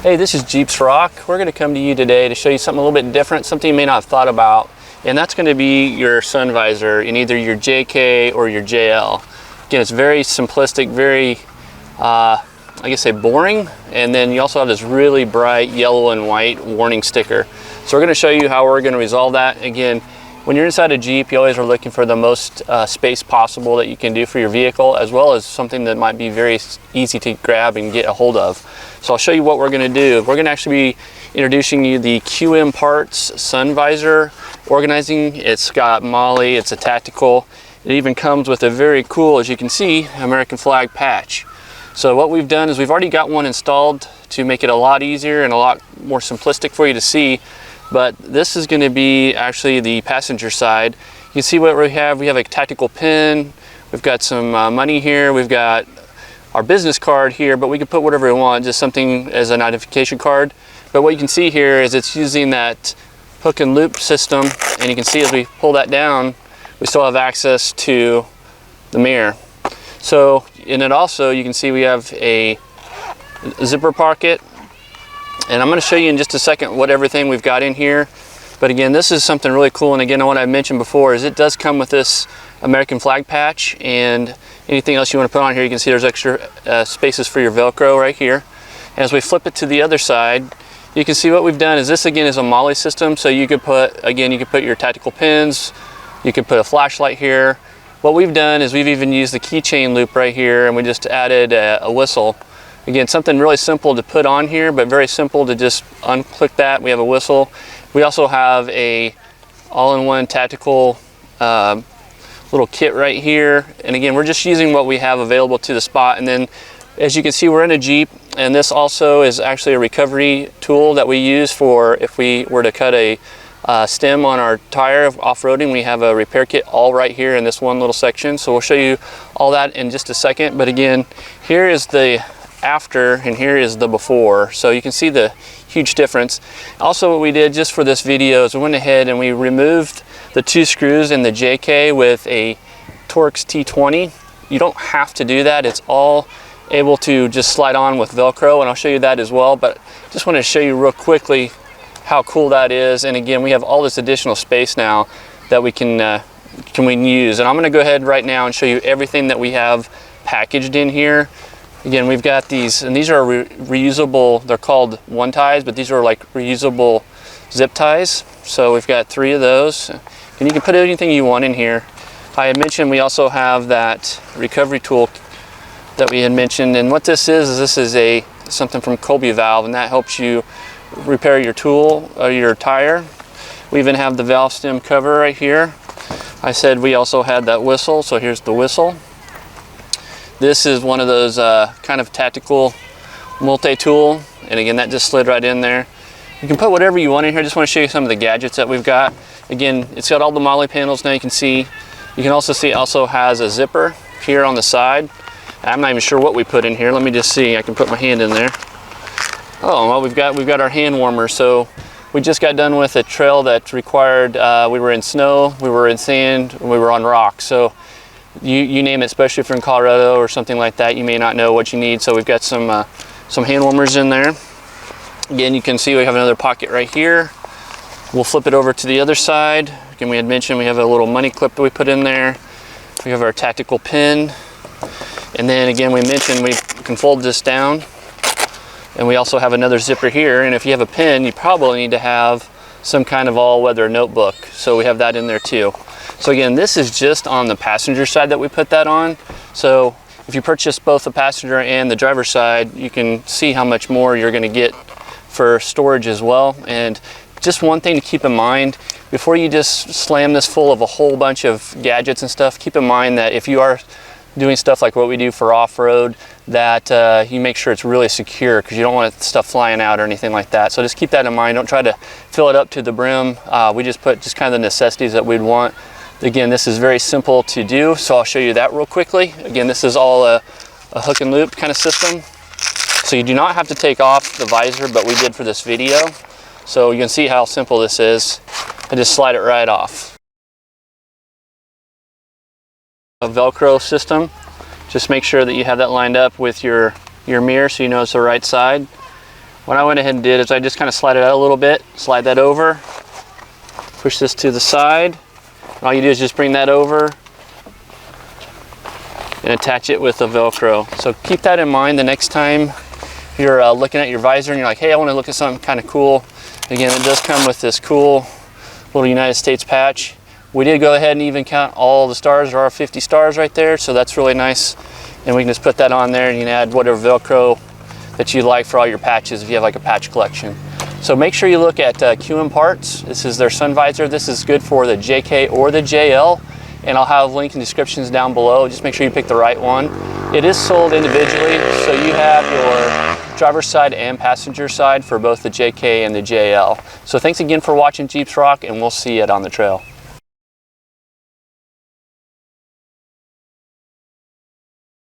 Hey, this is JEEPS ROC. We're going to come to you today to show you something a little bit different, something you may not have thought about, and that's going to be your sun visor in either your JK or your JL. Again, it's very simplistic, very, I guess say boring, and then you also have this really bright yellow and white warning sticker. So we're going to show you how we're going to resolve that. Again, when you're inside a Jeep, you always are looking for the most space possible that you can do for your vehicle, as well as something that might be very easy to grab and get a hold of. So I'll show you what we're going to do. We're going to actually be introducing you the QMPARTS Sun Visor Organizing. It's got Molle, it's a tactical. It even comes with a very cool, as you can see, American flag patch. So what we've done is we've already got one installed to make it a lot easier and a lot more simplistic for you to see. But this is going to be actually the passenger side. You can see what we have. We have a tactical pin. We've got some money here. We've got our business card here, but we can put whatever we want, just something as an identification card. But what you can see here is it's using that hook and loop system, and you can see as we pull that down, we still have access to the mirror. So in it also, you can see we have a zipper pocket. And I'm going to show you in just a second what everything we've got in here. But again, this is something really cool. And again, what I mentioned before is it does come with this American flag patch, and anything else you want to put on here, you can see there's extra spaces for your Velcro right here. And as we flip it to the other side, you can see what we've done is this again is a Molle system. So you could put, again, you could put your tactical pins, you could put a flashlight here. What we've done is we've even used the keychain loop right here, and we just added a whistle. Again, something really simple to put on here, but very simple to just unclick that. We have a whistle. We also have a all-in-one tactical little kit right here. And again, we're just using what we have available to the spot. And then as you can see, we're in a Jeep, and this also is actually a recovery tool that we use for if we were to cut a stem on our tire off-roading. We have a repair kit all right here in this one little section. So we'll show you all that in just a second. But again, here is the after and here is the before, so you can see the huge difference. Also, what we did just for this video is we went ahead and we removed the two screws in the JK with a Torx T20. You don't have to do that. It's all able to just slide on with Velcro, and I'll show you that as well. But just wanted to show you real quickly how cool that is. And again, we have all this additional space now that we can use. And I'm going to go ahead right now and show you everything that we have packaged in here. Again, we've got these, and these are reusable, they're called one ties, but these are like reusable zip ties. So we've got 3 of those, and you can put anything you want in here. I had mentioned we also have that recovery tool that we had mentioned, and what this is this is something from Colby Valve, and that helps you repair your tool or your tire. We even have the valve stem cover right here. I said we also had that whistle, so here's the whistle. This is one of those kind of tactical multi-tool, and again, that just slid right in there. You can put whatever you want in here. I just want to show you some of the gadgets that we've got. Again, it's got all the Molle panels now, you can see. You can also see it also has a zipper here on the side. I'm not even sure what we put in here. Let me just see. I can put my hand in there. Oh, well, we've got our hand warmer. So we just got done with a trail that required, we were in snow, we were in sand, we were on rock. So you name it, especially if you're in Colorado or something like that, you may not know what you need. So we've got some hand warmers in there. Again, you can see we have another pocket right here. We'll flip it over to the other side. Again, we had mentioned we have a little money clip that we put in there. We have our tactical pin. And then again, we mentioned we can fold this down. And we also have another zipper here. And if you have a pen, you probably need to have some kind of all-weather notebook. So we have that in there too. So again, this is just on the passenger side that we put that on. So if you purchase both the passenger and the driver's side, you can see how much more you're going to get for storage as well. And just one thing to keep in mind, before you just slam this full of a whole bunch of gadgets and stuff, keep in mind that if you are doing stuff like what we do for off-road, that you make sure it's really secure, because you don't want stuff flying out or anything like that. So just keep that in mind. Don't try to fill it up to the brim. We just put just kind of the necessities that we'd want. Again, this is very simple to do, so I'll show you that real quickly. Again, this is all a hook and loop kind of system. So you do not have to take off the visor, but we did for this video. So you can see how simple this is. I just slide it right off. A Velcro system. Just make sure that you have that lined up with your mirror so you know it's the right side. What I went ahead and did is I just kind of slide it out a little bit, slide that over, push this to the side. And all you do is just bring that over and attach it with the Velcro. So keep that in mind the next time you're looking at your visor and you're like, hey, I want to look at something kind of cool. Again, it does come with this cool little United States patch. We did go ahead and even count all the stars. There are 50 stars right there, so that's really nice. And we can just put that on there and you can add whatever Velcro that you like for all your patches if you have like a patch collection. So make sure you look at QMPARTS. This is their sun visor. This is good for the JK or the JL, and I'll have link and descriptions down below. Just make sure you pick the right one. It is sold individually, so you have your driver's side and passenger side for both the JK and the JL. So thanks again for watching Jeeps Rock, and we'll see you on the trail.